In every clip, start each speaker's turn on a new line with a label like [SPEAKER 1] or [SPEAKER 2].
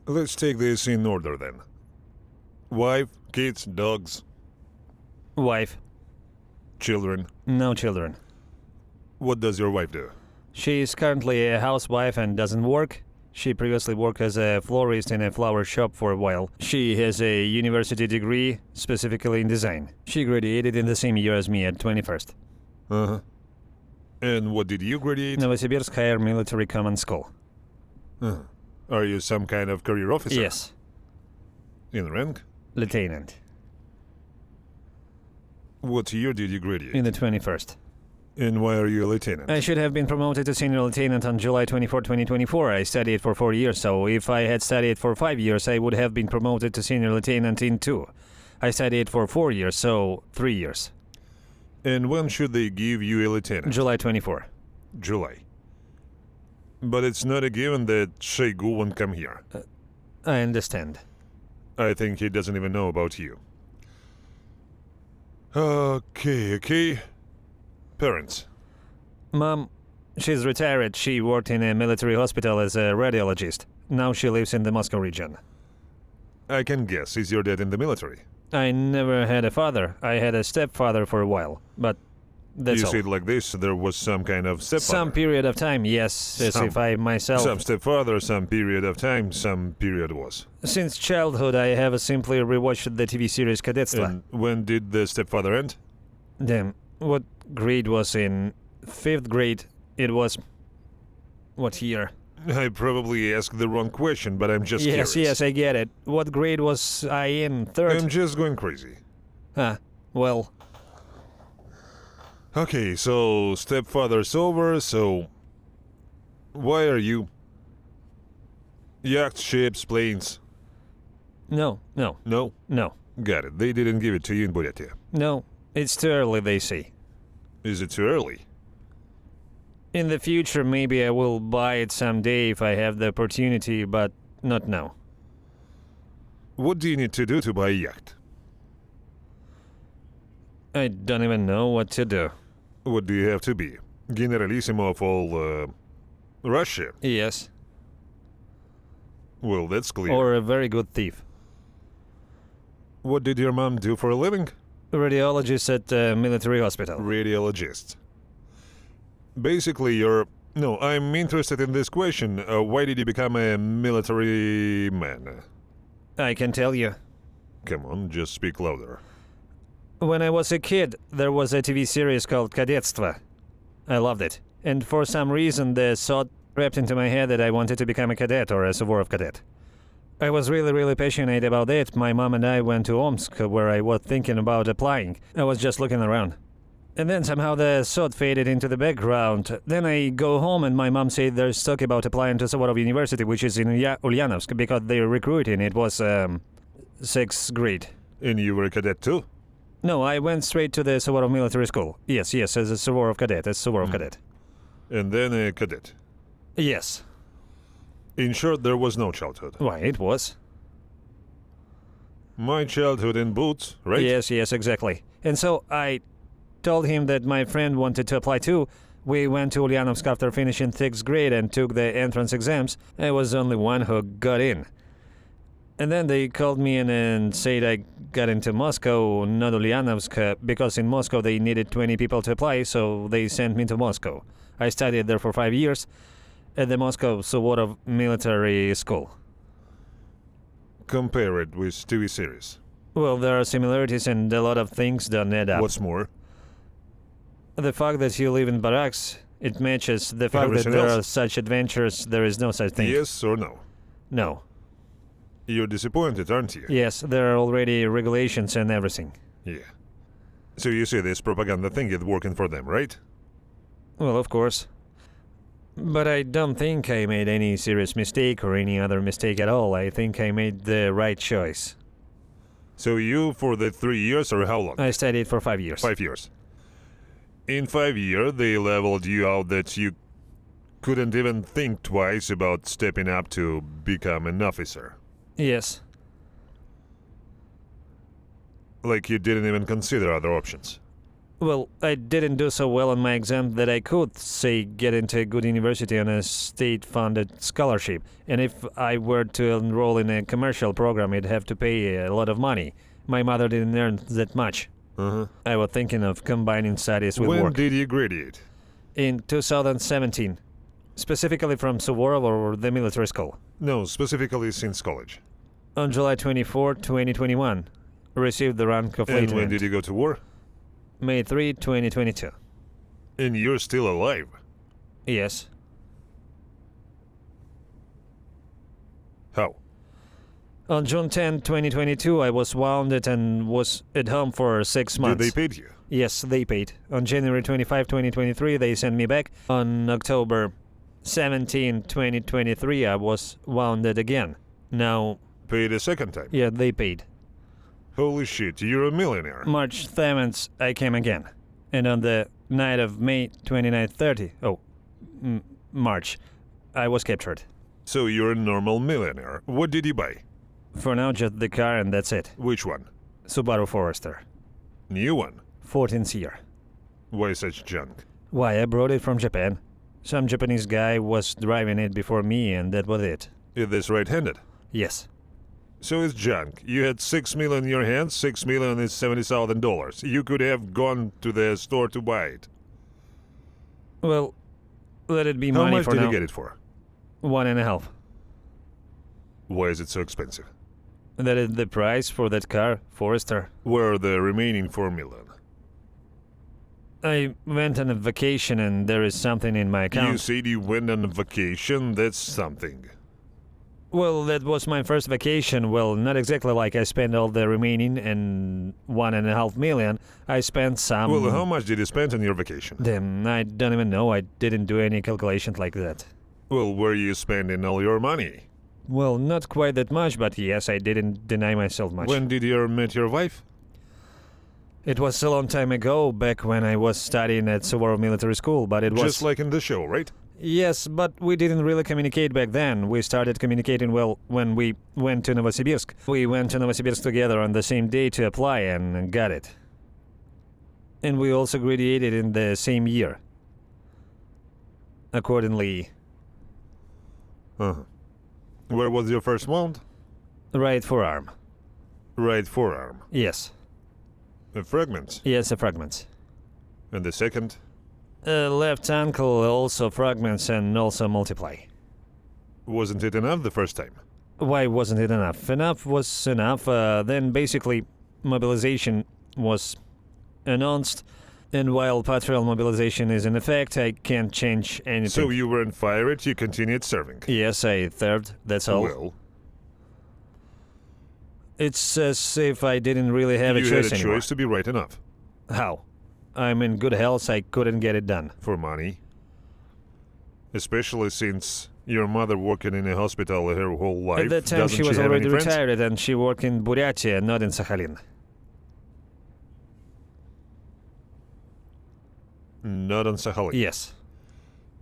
[SPEAKER 1] Let's take this in order then. Wife, kids, dogs,
[SPEAKER 2] Wife.
[SPEAKER 1] children.
[SPEAKER 2] No children.
[SPEAKER 1] What does your wife do?
[SPEAKER 2] She is currently a housewife and doesn't work. She previously worked as a florist in a flower shop for a while. She has a university degree, specifically in design. She graduated in the same year as me at 21st.
[SPEAKER 1] Uh-huh. And what did you graduate?
[SPEAKER 2] Novosibirsk Higher Military Command School.
[SPEAKER 1] Uh-huh. Are you some kind of career officer?
[SPEAKER 2] Yes,
[SPEAKER 1] In rank?
[SPEAKER 2] lieutenant.
[SPEAKER 1] What year did you graduate?
[SPEAKER 2] In the 21st.
[SPEAKER 1] And why are you a lieutenant?
[SPEAKER 2] I should have been promoted to senior lieutenant on July 24, 2024. I studied for 4 years, so if I had studied for 5 years, I would have been promoted to senior lieutenant in 2. I studied for 4 years, so 3 years.
[SPEAKER 1] And when should they give you a lieutenant?
[SPEAKER 2] July 24.
[SPEAKER 1] July. But it's not a given that Shoigu won't come here.
[SPEAKER 2] I understand.
[SPEAKER 1] I think he doesn't even know about you. Okay. Parents.
[SPEAKER 2] Mom, she's retired. She worked in a military hospital as a radiologist. Now she lives in the Moscow region.
[SPEAKER 1] I can guess. Is your dad in the military?
[SPEAKER 2] I never had a father. I had a stepfather for a while, but that's
[SPEAKER 1] You
[SPEAKER 2] all.
[SPEAKER 1] say it like this, there was some kind of stepfather.
[SPEAKER 2] Some period of time, yes, as
[SPEAKER 1] Some.
[SPEAKER 2] if I myself...
[SPEAKER 1] Some stepfather, some period of time, some period was.
[SPEAKER 2] Since childhood, I have simply rewatched the TV series Кадетство.
[SPEAKER 1] And when did the stepfather end?
[SPEAKER 2] Damn, what grade was in 5th grade? It was... What year?
[SPEAKER 1] I probably asked the wrong question, but I'm just curious.
[SPEAKER 2] Yes, I get it. What grade was I in? 3rd?
[SPEAKER 1] I'm just going crazy.
[SPEAKER 2] Well...
[SPEAKER 1] Okay, so stepfather's over, so... Why are you... Yachts, ships, planes?
[SPEAKER 2] No.
[SPEAKER 1] No? Got it. They didn't give it to you in Buryatia.
[SPEAKER 2] No, it's too early, they say.
[SPEAKER 1] Is it too early?
[SPEAKER 2] In the future, maybe I will buy it someday if I have the opportunity, but not now.
[SPEAKER 1] What do you need to do to buy a yacht?
[SPEAKER 2] I don't even know what to do.
[SPEAKER 1] What do you have to be? Generalissimo of all, Russia?
[SPEAKER 2] Yes,
[SPEAKER 1] Well, that's clear.
[SPEAKER 2] or a very good thief.
[SPEAKER 1] What did your mom do for a living?
[SPEAKER 2] Radiologist at a military hospital.
[SPEAKER 1] Radiologist. Basically, you're... No, I'm interested in this question. Why did you become a military man?
[SPEAKER 2] I can tell you.
[SPEAKER 1] Come on, just speak louder.
[SPEAKER 2] When I was a kid, there was a TV series called Кадетство. I loved it. And for some reason, the thought crept into my head that I wanted to become a cadet or a Suvorov cadet. I was really passionate about it. My mom and I went to Omsk, where I was thinking about applying. I was just looking around. And then somehow the thought faded into the background. Then I go home and my mom said there's talk about applying to Suvorov University, which is in Ulyanovsk, because they're recruiting. It was 6th grade.
[SPEAKER 1] And you were a cadet too?
[SPEAKER 2] No, I went straight to the Suvorov Military School. Yes, as a Suvorov cadet, cadet.
[SPEAKER 1] And then a cadet.
[SPEAKER 2] Yes.
[SPEAKER 1] In short, there was no childhood.
[SPEAKER 2] Why, it was.
[SPEAKER 1] My childhood in boots, right?
[SPEAKER 2] Yes, exactly. And so I told him that my friend wanted to apply too. We went to Ulyanovsk after finishing 6th grade and took the entrance exams. I was the only one who got in. And then they called me in and said I got into Moscow, not Ulyanovsk, because in Moscow they needed 20 people to apply, so they sent me to Moscow. I studied there for 5 years at the Moscow Suvorov Military School.
[SPEAKER 1] Compare it with TV series.
[SPEAKER 2] Well, there are similarities and a lot of things don't add up.
[SPEAKER 1] What's more?
[SPEAKER 2] The fact that you live in barracks, it matches the fact
[SPEAKER 1] Everything
[SPEAKER 2] that there
[SPEAKER 1] else?
[SPEAKER 2] are such adventures, there is no such thing.
[SPEAKER 1] Yes or no?
[SPEAKER 2] No.
[SPEAKER 1] You're disappointed, aren't you?
[SPEAKER 2] Yes, there are already regulations and everything.
[SPEAKER 1] Yeah. So you see this propaganda thing is working for them, right?
[SPEAKER 2] Well, of course. But I don't think I made any serious mistake or any other mistake at all. I think I made the right choice.
[SPEAKER 1] So you, for the 3 years, or how long?
[SPEAKER 2] I studied for 5 years.
[SPEAKER 1] 5 years. In 5 years, they leveled you out that you couldn't even think twice about stepping up to become an officer.
[SPEAKER 2] Yes.
[SPEAKER 1] Like you didn't even consider other options.
[SPEAKER 2] Well, I didn't do so well on my exam that I could, say, get into a good university on a state-funded scholarship. And if I were to enroll in a commercial program, I'd have to pay a lot of money. My mother didn't earn that much.
[SPEAKER 1] Uh-huh.
[SPEAKER 2] I was thinking of combining studies with
[SPEAKER 1] When
[SPEAKER 2] work.
[SPEAKER 1] did you graduate?
[SPEAKER 2] In 2017, specifically from Suvorov or the military school.
[SPEAKER 1] No, specifically since college.
[SPEAKER 2] On July 24, 2021, received the rank of
[SPEAKER 1] And when
[SPEAKER 2] lieutenant.
[SPEAKER 1] did you go to war?
[SPEAKER 2] May 3, 2022.
[SPEAKER 1] And you're still alive.
[SPEAKER 2] Yes.
[SPEAKER 1] How?
[SPEAKER 2] On June 10, 2022, I was wounded and was at home for 6 months.
[SPEAKER 1] Did they pay you?
[SPEAKER 2] Yes, they paid. On January 25, 2023, they sent me back. On October 17, 2023, I was wounded again. Now,
[SPEAKER 1] Paid a second time?
[SPEAKER 2] yeah, they paid.
[SPEAKER 1] Holy shit, you're a millionaire.
[SPEAKER 2] March 7th, I came again. And on the night of May 29-30, March, I was captured.
[SPEAKER 1] So you're a normal millionaire. What did you buy?
[SPEAKER 2] For now, just the car and that's it.
[SPEAKER 1] Which one?
[SPEAKER 2] Subaru Forester.
[SPEAKER 1] New one?
[SPEAKER 2] 14th year.
[SPEAKER 1] Why such junk?
[SPEAKER 2] Why, I brought it from Japan. Some Japanese guy was driving it before me and that was it.
[SPEAKER 1] Is this right-handed?
[SPEAKER 2] Yes.
[SPEAKER 1] So it's junk. You had $6 million in your hands. $6 million is $70,000. You could have gone to the store to buy it.
[SPEAKER 2] Well, let it be
[SPEAKER 1] How
[SPEAKER 2] money
[SPEAKER 1] much
[SPEAKER 2] for
[SPEAKER 1] did
[SPEAKER 2] now.
[SPEAKER 1] you get it for?
[SPEAKER 2] 1.5.
[SPEAKER 1] Why is it so expensive?
[SPEAKER 2] That is the price for that car, Forester.
[SPEAKER 1] Where are the remaining $4 million?
[SPEAKER 2] I went on a vacation and there is something in my account.
[SPEAKER 1] You said you went on a vacation. That's something.
[SPEAKER 2] Well, that was my first vacation. Well, not exactly like I spent all the remaining and 1.5 million. I spent some.
[SPEAKER 1] Well, how much did you spend on your vacation?
[SPEAKER 2] Damn, I don't even know. I didn't do any calculations like that.
[SPEAKER 1] Well, where you spending all your money?
[SPEAKER 2] Well, not quite that much, but yes, I didn't deny myself much.
[SPEAKER 1] When did you meet your wife?
[SPEAKER 2] It was a long time ago, back when I was studying at Suvorov Military School, but it was...
[SPEAKER 1] Just like in the show, right?
[SPEAKER 2] Yes, but we didn't really communicate back then. We started communicating, well, when we went to Novosibirsk. We went to Novosibirsk together on the same day to apply and got it. And we also graduated in the same year. Accordingly,
[SPEAKER 1] Uh-huh. Where was your first wound?
[SPEAKER 2] right forearm.
[SPEAKER 1] Right forearm.
[SPEAKER 2] Yes.
[SPEAKER 1] A fragment.
[SPEAKER 2] Yes, a fragment.
[SPEAKER 1] And the second?
[SPEAKER 2] Left ankle also fragments and also multiply.
[SPEAKER 1] Wasn't it enough the first time?
[SPEAKER 2] Why wasn't it enough? Enough was enough. Then basically mobilization was announced, and while patrol mobilization is in effect, I can't change anything.
[SPEAKER 1] So you weren't fired, you continued serving.
[SPEAKER 2] Yes, I served, that's all.
[SPEAKER 1] Well,
[SPEAKER 2] It's as if I didn't really have a
[SPEAKER 1] you
[SPEAKER 2] choice
[SPEAKER 1] had a
[SPEAKER 2] anymore.
[SPEAKER 1] choice to be right enough.
[SPEAKER 2] How? I'm in good health, I couldn't get it done.
[SPEAKER 1] For money. Especially since your mother working in a hospital her whole life.
[SPEAKER 2] At that time
[SPEAKER 1] Doesn't
[SPEAKER 2] she was
[SPEAKER 1] have
[SPEAKER 2] already
[SPEAKER 1] any friends?
[SPEAKER 2] retired and she worked in Buryatia, not in Sakhalin.
[SPEAKER 1] Not on Sakhalin.
[SPEAKER 2] Yes.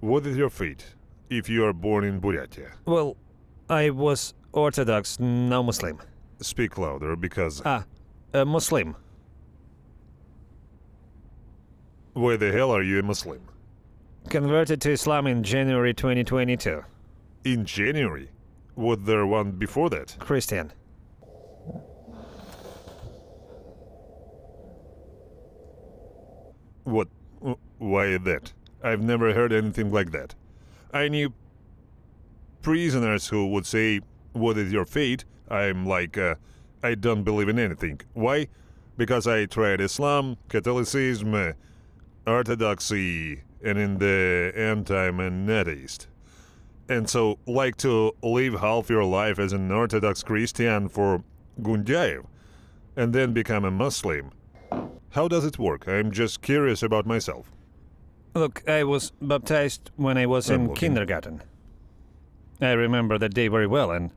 [SPEAKER 1] What is your fate if you are born in Buryatia?
[SPEAKER 2] Well, I was Orthodox, no Muslim.
[SPEAKER 1] Speak louder because
[SPEAKER 2] A Muslim.
[SPEAKER 1] why the hell are you a Muslim?
[SPEAKER 2] Converted to Islam in January 2022.
[SPEAKER 1] In January? Was there one before that?
[SPEAKER 2] Christian.
[SPEAKER 1] What? Why that? I've never heard anything like that. I knew prisoners who would say, "What is your fate?" I'm like, I don't believe in anything. Why? Because I tried Islam, Catholicism, Orthodoxy, and in the end I'm an atheist. And so, like to live half your life as an Orthodox Christian for Gundyaev, and then become a Muslim. How does it work? I'm just curious about myself.
[SPEAKER 2] Look, I was baptized when I was in
[SPEAKER 1] Zolkin.
[SPEAKER 2] kindergarten. I remember that day very well, and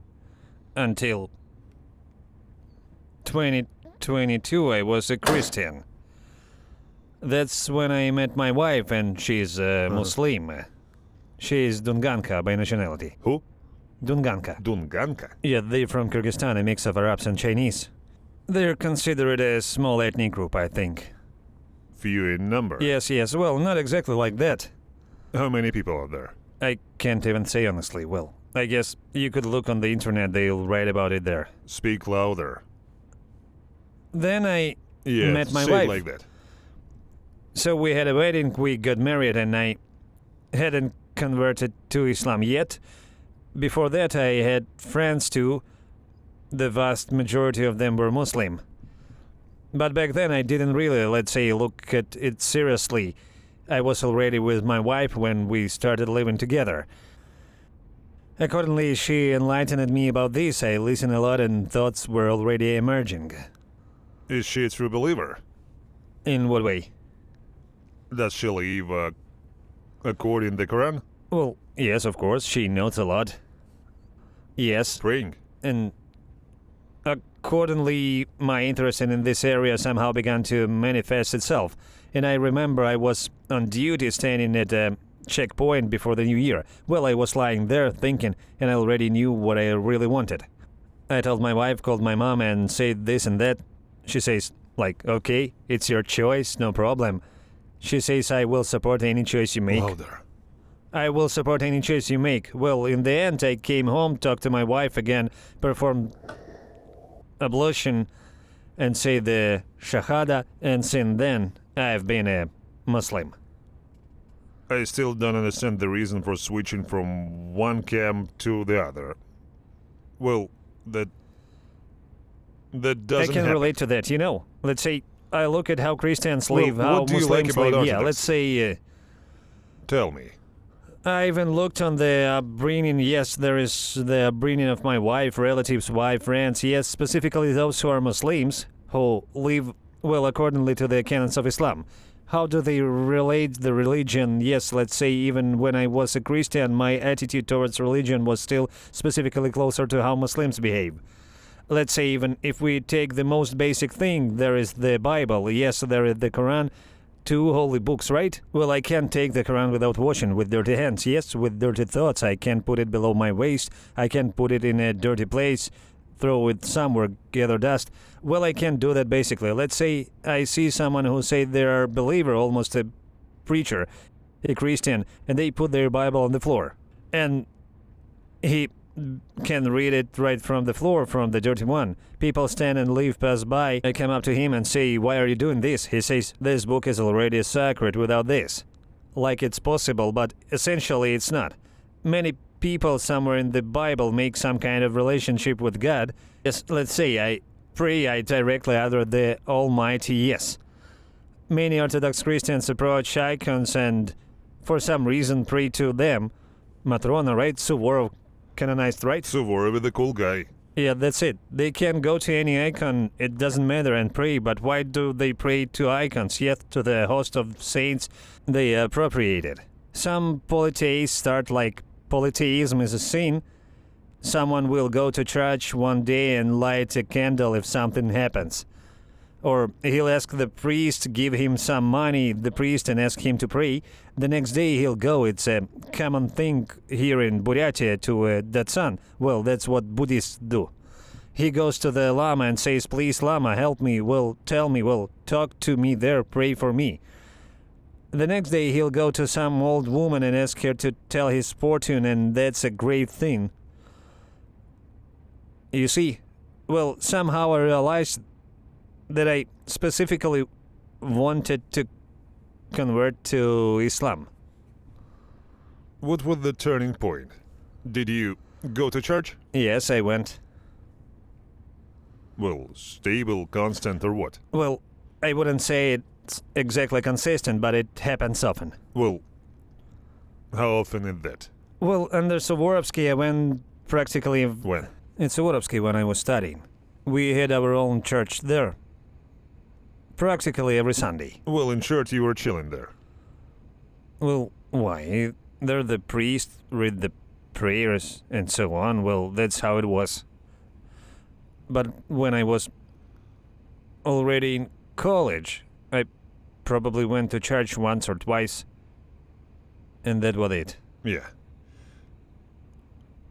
[SPEAKER 2] until 2022 I was a Christian. That's when I met my wife, and she's a Muslim. She's Dunganka by nationality.
[SPEAKER 1] Who?
[SPEAKER 2] Dunganka.
[SPEAKER 1] Dunganka.
[SPEAKER 2] Yeah, they're from Kyrgyzstan, a mix of Arabs and Chinese. They're considered a small ethnic group, I think.
[SPEAKER 1] few in number.
[SPEAKER 2] Yes, well, not exactly like that.
[SPEAKER 1] How many people are there?
[SPEAKER 2] I can't even say honestly. Well, I guess you could look on the internet, they'll write about it there.
[SPEAKER 1] Speak louder.
[SPEAKER 2] Then I
[SPEAKER 1] Yeah,
[SPEAKER 2] met my
[SPEAKER 1] say
[SPEAKER 2] wife.
[SPEAKER 1] it like that.
[SPEAKER 2] So we had a wedding, we got married, and I hadn't converted to Islam yet. Before that, I had friends too. The vast majority of them were Muslim. But back then, I didn't really, let's say, look at it seriously. I was already with my wife when we started living together. Accordingly, she enlightened me about this. I listened a lot and thoughts were already emerging.
[SPEAKER 1] Is she a true believer?
[SPEAKER 2] In what way?
[SPEAKER 1] Does she live according to the Quran?
[SPEAKER 2] Well, yes, of course, she knows a lot. Yes,
[SPEAKER 1] Praying.
[SPEAKER 2] and accordingly, my interest in this area somehow began to manifest itself. And I remember I was on duty standing at a checkpoint before the new year. Well, I was lying there thinking, and I already knew what I really wanted. I told my wife, called my mom, and said this and that. She says, like, okay, it's your choice, no problem. She says, I will support any choice you make.
[SPEAKER 1] Louder.
[SPEAKER 2] I will support any choice you make. Well, in the end, I came home, talked to my wife again, performed ablution, and say the Shahada, and since then, I've been a Muslim.
[SPEAKER 1] I still don't understand the reason for switching from one camp to the other. Well, that doesn't
[SPEAKER 2] I can
[SPEAKER 1] happen.
[SPEAKER 2] relate to that, you know. Let's say I look at how Christians
[SPEAKER 1] Well,
[SPEAKER 2] live,
[SPEAKER 1] what
[SPEAKER 2] how
[SPEAKER 1] do you
[SPEAKER 2] Muslims
[SPEAKER 1] like about
[SPEAKER 2] live. Yeah,
[SPEAKER 1] Orthodox?
[SPEAKER 2] let's say
[SPEAKER 1] Tell me.
[SPEAKER 2] I even looked on the upbringing. Yes, there is the upbringing of my wife, relatives, wife, friends. Yes, specifically those who are Muslims, who live, well, accordingly to the canons of Islam. How do they relate the religion? Yes, let's say even when I was a Christian, my attitude towards religion was still specifically closer to how Muslims behave. Let's say even if we take the most basic thing, there is the Bible. Yes, there is the Quran. Two holy books, right? Well, I can't take the Quran without washing, with dirty hands. Yes, with dirty thoughts. I can't put it below my waist. I can't put it in a dirty place, throw it somewhere, gather dust. Well, I can't do that basically. Let's say I see someone who say they're a believer, almost a preacher, a Christian, and they put their Bible on the floor. And he can read it right from the floor, from the dirty one. People stand and leave, pass by. I come up to him and say, why are you doing this? He says, this book is already sacred without this. Like it's possible, but essentially it's not. Many people somewhere in the Bible make some kind of relationship with God. Yes, let's say I pray, I directly utter the Almighty yes. Many Orthodox Christians approach icons and for some reason pray to them. Matrona, right? Suvorov, canonized, right?
[SPEAKER 1] Suvorov is the cool guy.
[SPEAKER 2] Yeah, that's it. They can go to any icon, it doesn't matter, and pray, but why do they pray to icons, yet to the host of saints they appropriated? Some polytheists start like polytheism is a sin. Someone will go to church one day and light a candle if something happens. Or he'll ask the priest, give him some money, the priest, and ask him to pray. The next day he'll go. It's a common thing here in Buryatia to Datsan. Well, that's what Buddhists do. He goes to the Lama and says, please, Lama, help me. Well, tell me, well, talk to me there, pray for me. The next day he'll go to some old woman and ask her to tell his fortune, and that's a great thing. You see, well, somehow I realized that I specifically wanted to convert to Islam.
[SPEAKER 1] What was the turning point? Did you go to church?
[SPEAKER 2] Yes, I went.
[SPEAKER 1] Well, stable, constant, or what?
[SPEAKER 2] Well, I wouldn't say it's exactly consistent, but it happens often.
[SPEAKER 1] Well, how often is that?
[SPEAKER 2] Well, under Suvorovsky, I went practically...
[SPEAKER 1] When?
[SPEAKER 2] In Suvorovsky, when I was studying. We had our own church there. Practically every Sunday.
[SPEAKER 1] Well, in church you were chilling there.
[SPEAKER 2] Well, why? There the priest read the prayers and so on. Well, that's how it was. But when I was already in college, I probably went to church once or twice. And that was it.
[SPEAKER 1] Yeah.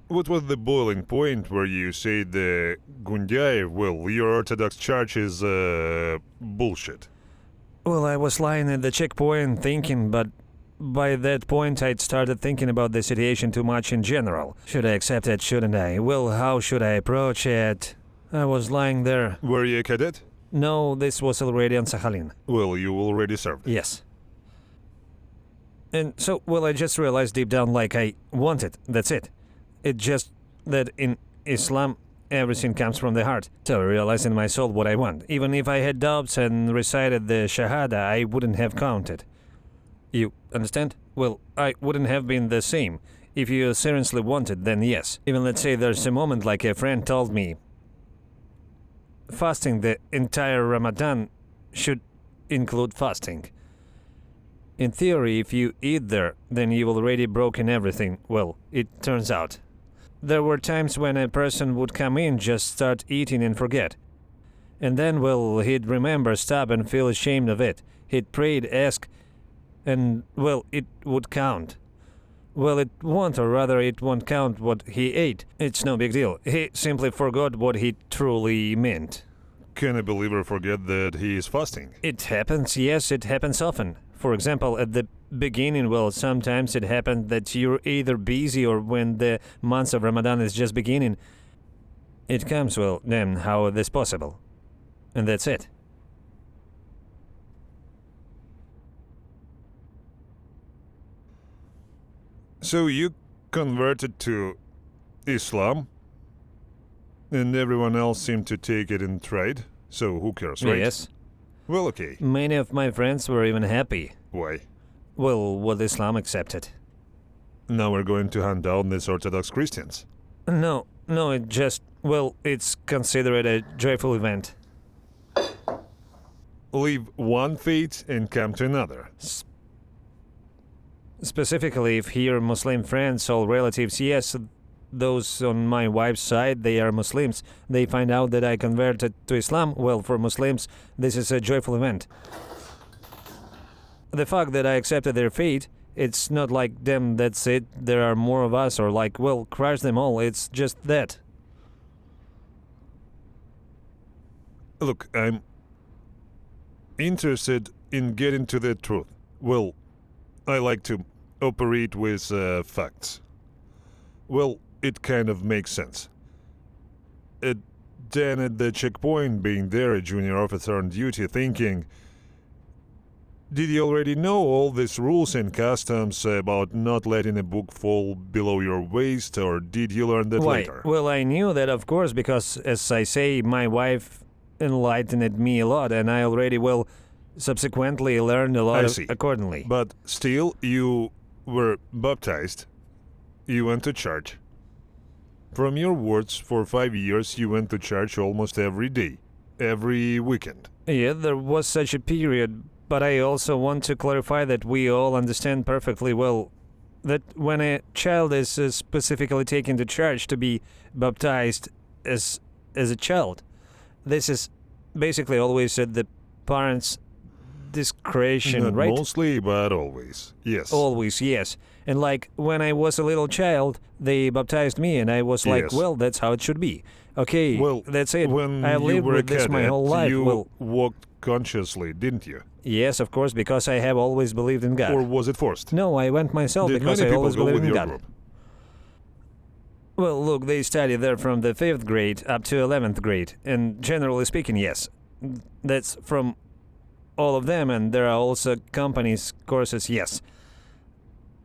[SPEAKER 1] What was the boiling point where you said the Gundyaev, well, your Orthodox church is bullshit?
[SPEAKER 2] Well, I was lying at the checkpoint thinking, but by that point I'd started thinking about the situation too much in general. Should I accept it, shouldn't I? Well, how should I approach it? I was lying there.
[SPEAKER 1] Were you a cadet?
[SPEAKER 2] No, this was already on Sakhalin.
[SPEAKER 1] Well, you already served.
[SPEAKER 2] Yes. And so, well, I just realized deep down like I want it, that's it. It just that in Islam, everything comes from the heart. So I realized in my soul what I want. Even if I had doubts and recited the Shahada, I wouldn't have counted. You understand? Well, I wouldn't have been the same. If you seriously wanted, then yes. Even let's say there's a moment like a friend told me, fasting the entire Ramadan should include fasting. In theory, if you eat there, then you've already broken everything. Well, it turns out. There were times when a person would come in, just start eating and forget. And then, well, he'd remember, stop and feel ashamed of it. He'd pray, ask, and, well, it would count. Well, it won't, or rather it won't count what he ate. It's no big deal. He simply forgot what he truly meant.
[SPEAKER 1] Can a believer forget that he is fasting?
[SPEAKER 2] It happens, yes, it happens often. For example, at the beginning, well, sometimes it happened that you're either busy or when the month of Ramadan is just beginning. It comes, well, then how is this possible? And that's it.
[SPEAKER 1] So you converted to Islam, and everyone else seemed to take it in trade, so who cares, right?
[SPEAKER 2] Yes.
[SPEAKER 1] Well, okay.
[SPEAKER 2] Many of my friends were even happy.
[SPEAKER 1] Why?
[SPEAKER 2] Well, what Islam accepted.
[SPEAKER 1] Now we're going to hunt down these Orthodox Christians.
[SPEAKER 2] No, it just, well, it's considered a joyful event.
[SPEAKER 1] Leave one faith and come to another.
[SPEAKER 2] Specifically, if here Muslim friends or relatives, yes, those on my wife's side, they are Muslims. They find out that I converted to Islam. Well, for Muslims, this is a joyful event. The fact that I accepted their faith, it's not like them, that's it, there are more of us, or like, well, crush them all, it's just that.
[SPEAKER 1] Look, I'm interested in getting to the truth. Well, I like to operate with facts. Well, it kind of makes sense. Then at the checkpoint, being there, a junior officer on duty, thinking, did you already know all these rules and customs about not letting a book fall below your waist, or did you learn that later?
[SPEAKER 2] Well, I knew that, of course, because, as I say, my wife enlightened me a lot, and I already, well, subsequently learned a lot accordingly.
[SPEAKER 1] But still, you were baptized. You went to church. From your words, for 5 years you went to church almost every day, every weekend.
[SPEAKER 2] Yeah, there was such a period, but I also want to clarify that we all understand perfectly well that when a child is specifically taken to church to be baptized as a child, this is basically always at the parents' discretion,
[SPEAKER 1] Not
[SPEAKER 2] right?
[SPEAKER 1] mostly, but always. Yes.
[SPEAKER 2] Always, yes. And like when I was a little child, they baptized me, and I was like,
[SPEAKER 1] Yes.
[SPEAKER 2] well, that's how it should be. Okay,
[SPEAKER 1] Well,
[SPEAKER 2] that's it.
[SPEAKER 1] when
[SPEAKER 2] I
[SPEAKER 1] you
[SPEAKER 2] lived
[SPEAKER 1] were
[SPEAKER 2] with
[SPEAKER 1] a
[SPEAKER 2] this my
[SPEAKER 1] cadet,
[SPEAKER 2] whole life.
[SPEAKER 1] you
[SPEAKER 2] Well,
[SPEAKER 1] walked consciously, didn't you?
[SPEAKER 2] yes, of course, because I have always believed in God.
[SPEAKER 1] Or was it forced?
[SPEAKER 2] No, I went myself
[SPEAKER 1] Did
[SPEAKER 2] because
[SPEAKER 1] many
[SPEAKER 2] I
[SPEAKER 1] people
[SPEAKER 2] always
[SPEAKER 1] go
[SPEAKER 2] believed
[SPEAKER 1] with
[SPEAKER 2] in
[SPEAKER 1] your
[SPEAKER 2] God.
[SPEAKER 1] group?
[SPEAKER 2] Well, look, they study there from the 5th grade up to 11th grade, and generally speaking, yes. That's from all of them, and there are also companies courses, yes.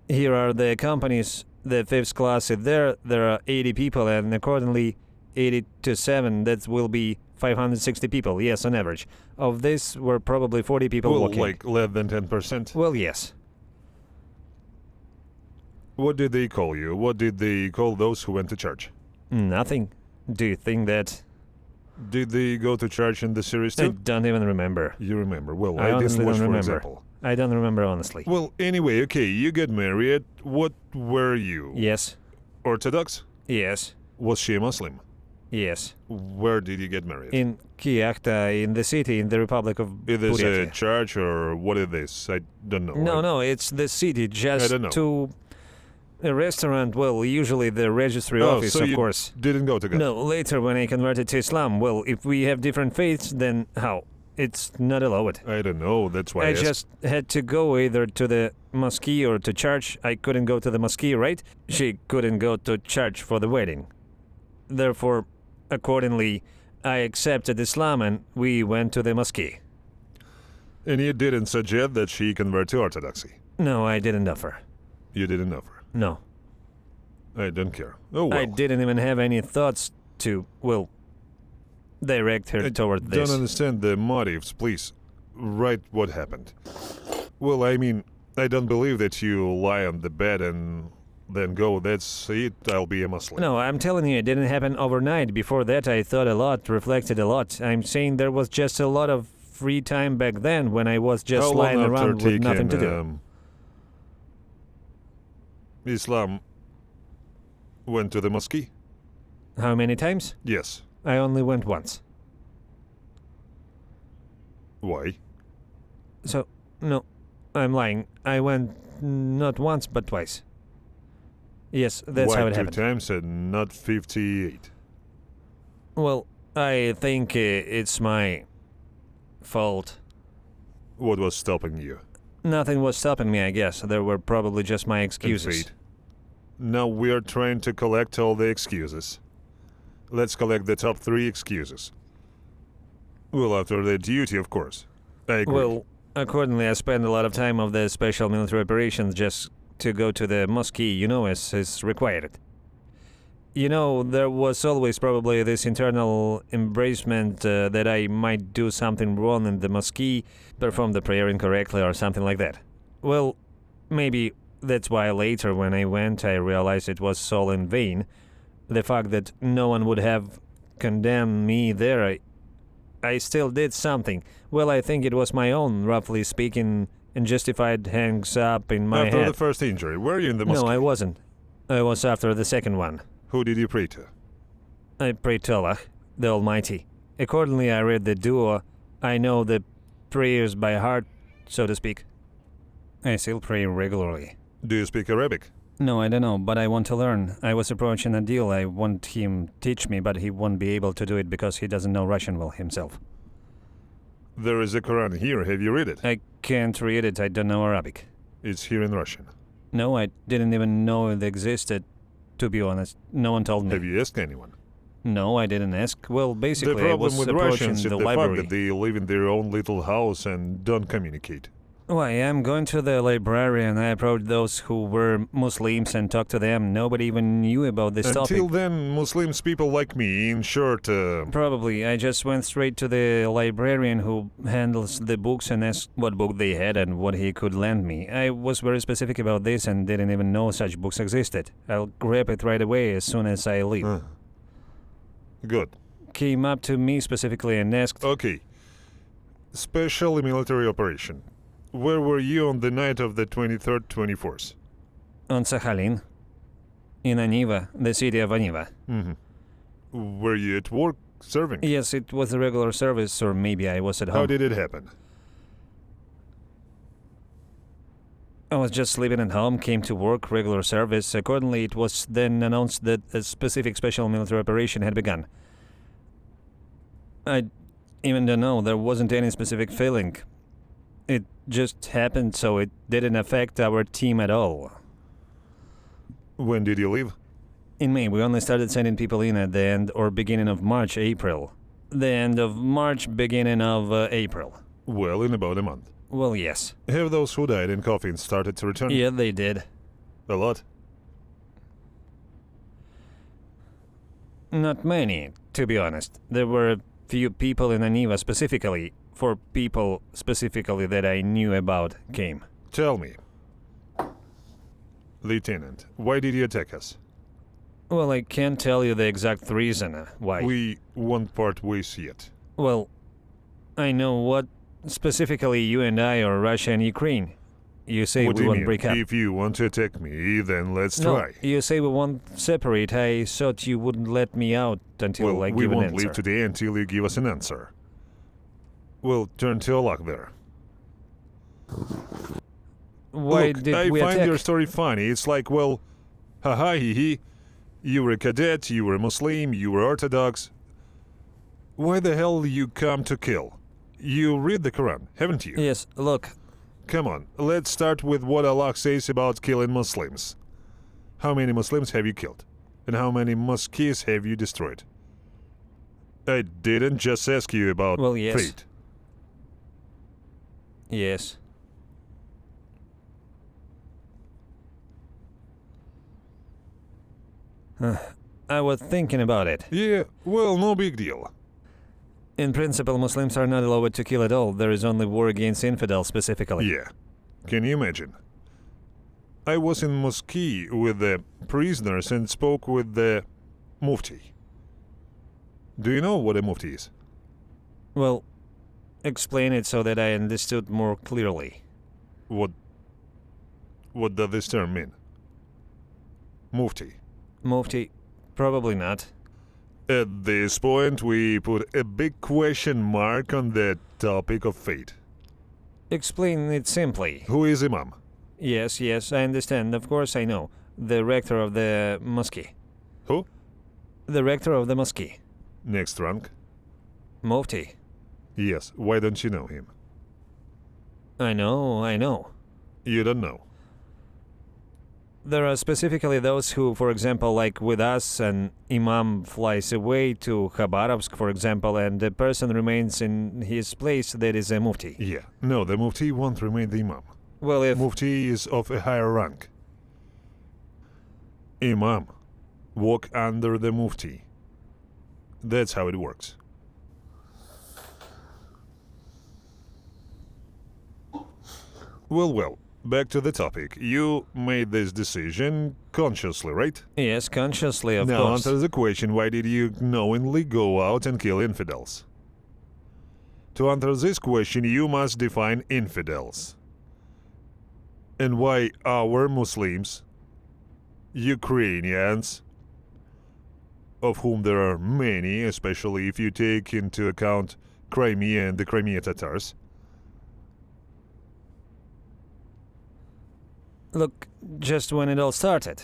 [SPEAKER 2] Here are the companies, the 5th class is there are 80 people, and accordingly 80 to 7, that will be 560 people, yes, on average. Of this were probably 40 people
[SPEAKER 1] Well,
[SPEAKER 2] walking.
[SPEAKER 1] like less than 10%.
[SPEAKER 2] Well, yes.
[SPEAKER 1] What did they call you? What did they call those who went to church?
[SPEAKER 2] Nothing. Do you think that?
[SPEAKER 1] Did they go to church in the series
[SPEAKER 2] I
[SPEAKER 1] too?
[SPEAKER 2] don't even remember.
[SPEAKER 1] You remember. Well,
[SPEAKER 2] I
[SPEAKER 1] I
[SPEAKER 2] honestly
[SPEAKER 1] didn't watch,
[SPEAKER 2] don't
[SPEAKER 1] for
[SPEAKER 2] remember.
[SPEAKER 1] example.
[SPEAKER 2] I don't remember, honestly.
[SPEAKER 1] Well, anyway, okay, you get married. What were you?
[SPEAKER 2] Yes.
[SPEAKER 1] Orthodox?
[SPEAKER 2] Yes.
[SPEAKER 1] Was she a Muslim?
[SPEAKER 2] Yes.
[SPEAKER 1] Where did you get married?
[SPEAKER 2] In Kyakhta, in the city, in the Republic of
[SPEAKER 1] It is a
[SPEAKER 2] Buryatia.
[SPEAKER 1] church or what is this? I don't know.
[SPEAKER 2] No, it's the city, just
[SPEAKER 1] don't know.
[SPEAKER 2] to a restaurant. Well, usually the registry office,
[SPEAKER 1] so
[SPEAKER 2] of
[SPEAKER 1] you
[SPEAKER 2] course.
[SPEAKER 1] didn't go to God.
[SPEAKER 2] No, later when I converted to Islam, well, if we have different faiths, then how? It's not allowed.
[SPEAKER 1] I don't know, that's why I asked.
[SPEAKER 2] just had to go either to the mosque or to church. I couldn't go to the mosque, right? She couldn't go to church for the wedding. Therefore, accordingly, I accepted Islam and we went to the mosque.
[SPEAKER 1] And you didn't suggest that she convert to Orthodoxy?
[SPEAKER 2] No, I didn't offer.
[SPEAKER 1] You didn't offer?
[SPEAKER 2] No.
[SPEAKER 1] I don't care. Oh well.
[SPEAKER 2] I didn't even have any thoughts to, well, direct her toward this.
[SPEAKER 1] Don't understand the motives, please. Write what happened. Well, I mean, I don't believe that you lie on the bed and then go, that's it, I'll be a Muslim.
[SPEAKER 2] No, I'm telling you, it didn't happen overnight. Before that, I thought a lot, reflected a lot. I'm saying there was just a lot of free time back then when I was just
[SPEAKER 1] How
[SPEAKER 2] lying
[SPEAKER 1] long after
[SPEAKER 2] around with nothing to do.
[SPEAKER 1] taking, Islam went to the mosque?
[SPEAKER 2] How many times?
[SPEAKER 1] Yes.
[SPEAKER 2] I only went once.
[SPEAKER 1] Why?
[SPEAKER 2] So, no, I'm lying. I went not once, but twice. Yes, that's
[SPEAKER 1] Why
[SPEAKER 2] how it
[SPEAKER 1] 2
[SPEAKER 2] happened.
[SPEAKER 1] times and not 58?
[SPEAKER 2] Well, I think it's my fault.
[SPEAKER 1] What was stopping you?
[SPEAKER 2] Nothing was stopping me, I guess. There were probably just my
[SPEAKER 1] And
[SPEAKER 2] excuses.
[SPEAKER 1] fate? Now we are trying to collect all the excuses. Let's collect the top 3 excuses. Well, after the duty, of course. I agree.
[SPEAKER 2] Well, accordingly, I spent a lot of time of the special military operations just to go to the mosque, as is required. There was always probably this internal embracement that I might do something wrong in the mosque, perform the prayer incorrectly or something like that. Well, maybe that's why later when I went I realized it was all in vain. The fact that no one would have condemned me there, I still did something. Well, I think it was my own, roughly speaking, unjustified hangs up in my
[SPEAKER 1] after
[SPEAKER 2] head.
[SPEAKER 1] the first injury, were you in the mosque?
[SPEAKER 2] No, I wasn't. I was after the second one.
[SPEAKER 1] Who did you pray to?
[SPEAKER 2] I prayed to Allah, the Almighty. Accordingly, I read the dua. I know the prayers by heart, so to speak. I still pray regularly.
[SPEAKER 1] Do you speak Arabic?
[SPEAKER 2] No, I don't know, but I want to learn. I was approaching a deal. I want him teach me, but he won't be able to do it because he doesn't know Russian well himself.
[SPEAKER 1] There is a Quran here. Have you read it?
[SPEAKER 2] I can't read it. I don't know Arabic.
[SPEAKER 1] It's here in Russian.
[SPEAKER 2] No, I didn't even know it existed, to be honest. No one told me.
[SPEAKER 1] Have you asked anyone?
[SPEAKER 2] No, I didn't ask. Well, basically,
[SPEAKER 1] The
[SPEAKER 2] I
[SPEAKER 1] problem
[SPEAKER 2] was
[SPEAKER 1] with
[SPEAKER 2] approaching
[SPEAKER 1] Russians is
[SPEAKER 2] the
[SPEAKER 1] the
[SPEAKER 2] library.
[SPEAKER 1] fact that they live in their own little house and don't communicate.
[SPEAKER 2] Why, I'm going to the library and I approached those who were Muslims and talked to them. Nobody even knew about this
[SPEAKER 1] Until
[SPEAKER 2] topic.
[SPEAKER 1] then, Muslims people like me, in short,
[SPEAKER 2] Probably. I just went straight to the librarian who handles the books and asked what book they had and what he could lend me. I was very specific about this and didn't even know such books existed. I'll grab it right away as soon as I leave.
[SPEAKER 1] Good.
[SPEAKER 2] Came up to me specifically and asked,
[SPEAKER 1] Okay. Special military operation. Where were you on the night of the 23rd, 24th?
[SPEAKER 2] on Sakhalin, in Aniva, the city of Aniva.
[SPEAKER 1] Were you at work, serving?
[SPEAKER 2] Yes, it was a regular service, or maybe I was at home.
[SPEAKER 1] How did it happen?
[SPEAKER 2] I was just sleeping at home, came to work, regular service. Accordingly, it was then announced that a specific special military operation had begun. I even don't know, there wasn't any specific feeling. It just happened, so it didn't affect our team at all.
[SPEAKER 1] When did you leave?
[SPEAKER 2] In May, we only started sending people in at the end or beginning of March, April. The end of March, beginning of April.
[SPEAKER 1] Well, in about a month.
[SPEAKER 2] Well, yes.
[SPEAKER 1] Have those who died in coffins started to return?
[SPEAKER 2] Yeah, they did.
[SPEAKER 1] A lot?
[SPEAKER 2] Not many, to be honest. There were a few people in Aniva specifically, for people specifically that I knew about came.
[SPEAKER 1] Tell me. Lieutenant, why did you attack us?
[SPEAKER 2] Well, I can't tell you the exact reason why.
[SPEAKER 1] We won't part ways yet.
[SPEAKER 2] Well, I know what specifically you and I are Russia and Ukraine. You say
[SPEAKER 1] What do
[SPEAKER 2] we
[SPEAKER 1] you
[SPEAKER 2] won't
[SPEAKER 1] mean?
[SPEAKER 2] break up.
[SPEAKER 1] If you want to attack me, then let's
[SPEAKER 2] No,
[SPEAKER 1] try.
[SPEAKER 2] you say we won't separate. I thought you wouldn't let me out until
[SPEAKER 1] Well,
[SPEAKER 2] I
[SPEAKER 1] we
[SPEAKER 2] give an
[SPEAKER 1] won't
[SPEAKER 2] answer.
[SPEAKER 1] leave today until you give us an answer. We'll turn to a lock there.
[SPEAKER 2] Why
[SPEAKER 1] Look,
[SPEAKER 2] did
[SPEAKER 1] I
[SPEAKER 2] we
[SPEAKER 1] find
[SPEAKER 2] attack?
[SPEAKER 1] your story funny. It's like, well, haha, hee hee. You were a cadet, you were a Muslim, you were Orthodox. Why the hell you come to kill? you read the Quran, haven't you?
[SPEAKER 2] Yes, look.
[SPEAKER 1] Come on, let's start with what Allah says about killing Muslims. How many Muslims have you killed? And how many mosques have you destroyed? I didn't just ask you about
[SPEAKER 2] Well, yes.
[SPEAKER 1] fate.
[SPEAKER 2] Yes. I was thinking about it.
[SPEAKER 1] Yeah, well, no big deal.
[SPEAKER 2] In principle, Muslims are not allowed to kill at all. There is only war against infidels specifically.
[SPEAKER 1] Yeah. Can you imagine? I was in mosque with the prisoners and spoke with the mufti. Do you know what a mufti is?
[SPEAKER 2] Well, explain it so that I understood more clearly.
[SPEAKER 1] What does this term mean? Mufti.
[SPEAKER 2] Mufti? Probably not.
[SPEAKER 1] At this point, we put a big question mark on the topic of fate.
[SPEAKER 2] Explain it simply.
[SPEAKER 1] Who is Imam?
[SPEAKER 2] Yes, I understand. Of course I know. The rector of the mosque.
[SPEAKER 1] Who?
[SPEAKER 2] The rector of the mosque.
[SPEAKER 1] Next rank?
[SPEAKER 2] Mufti.
[SPEAKER 1] Yes, why don't you know him?
[SPEAKER 2] I know.
[SPEAKER 1] You don't know.
[SPEAKER 2] There are specifically those who, for example, like with us, an imam flies away to Khabarovsk, for example, and the person remains in his place, that is a mufti.
[SPEAKER 1] Yeah, no, the mufti won't remain the imam.
[SPEAKER 2] Well, if...
[SPEAKER 1] Mufti is of a higher rank. Imam walk under the mufti. That's how it works. Well, back to the topic. You made this decision consciously, right?
[SPEAKER 2] Yes, consciously, of
[SPEAKER 1] Now
[SPEAKER 2] course.
[SPEAKER 1] answer the question, why did you knowingly go out and kill infidels? To answer this question, you must define infidels. And why our Muslims, Ukrainians, of whom there are many, especially if you take into account Crimea and the Crimea Tatars.
[SPEAKER 2] Look, just when it all started,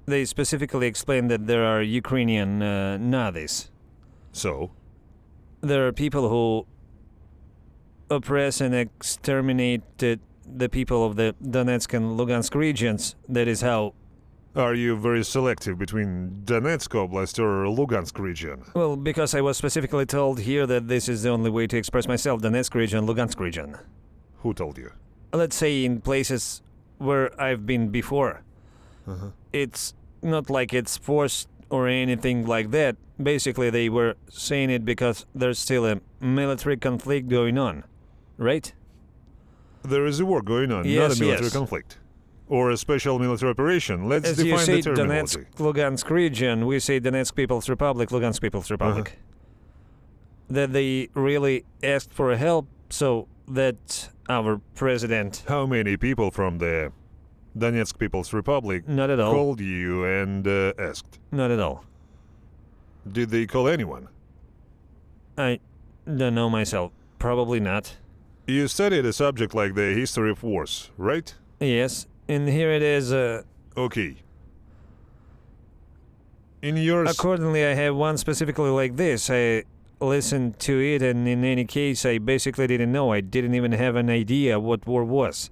[SPEAKER 2] they specifically explained that there are Ukrainian Nazis.
[SPEAKER 1] So?
[SPEAKER 2] There are people who oppress and exterminate the people of the Donetsk and Lugansk regions. That is how...
[SPEAKER 1] Are you very selective between Donetsk Oblast or Lugansk region?
[SPEAKER 2] Well, because I was specifically told here that this is the only way to express myself, Donetsk region, Lugansk region.
[SPEAKER 1] Who told you?
[SPEAKER 2] Let's say in places where I've been before. It's not like it's forced or anything like that. Basically, they were saying it because there's still a military conflict going on, right?
[SPEAKER 1] There is a war going on,
[SPEAKER 2] Yes,
[SPEAKER 1] not a military
[SPEAKER 2] yes.
[SPEAKER 1] conflict. Or a special military operation. Let's
[SPEAKER 2] As
[SPEAKER 1] define
[SPEAKER 2] you say,
[SPEAKER 1] the terminology.
[SPEAKER 2] Donetsk, Lugansk region, we say Donetsk People's Republic, Lugansk People's Republic. That they really asked for help so that our president...
[SPEAKER 1] How many people from the Donetsk People's Republic
[SPEAKER 2] Not at all.
[SPEAKER 1] called you and asked?
[SPEAKER 2] Not at all.
[SPEAKER 1] Did they call anyone?
[SPEAKER 2] I don't know myself. Probably not.
[SPEAKER 1] You studied a subject like the history of wars, right?
[SPEAKER 2] Yes, and here it is.
[SPEAKER 1] Okay. In yours...
[SPEAKER 2] Accordingly, I have one specifically like this. I listened to it, and in any case, I basically didn't know. I didn't even have an idea what war was.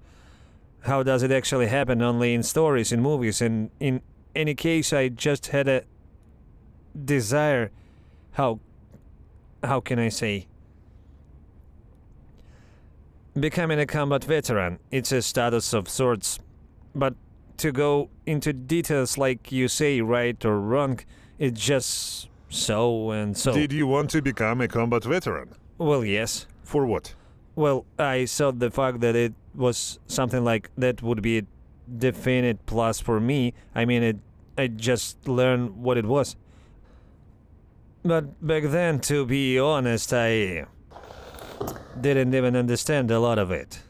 [SPEAKER 2] How does it actually happen? Only in stories, in movies, and in any case, I just had a desire. How can I say? Becoming a combat veteran, it's a status of sorts. But to go into details like you say, right or wrong, it's just so and so.
[SPEAKER 1] Did you want to become a combat veteran?
[SPEAKER 2] Well, yes.
[SPEAKER 1] For what?
[SPEAKER 2] Well, I saw the fact that it was something like that would be a definite plus for me. I mean, I just learned what it was. But back then, to be honest, I didn't even understand a lot of it.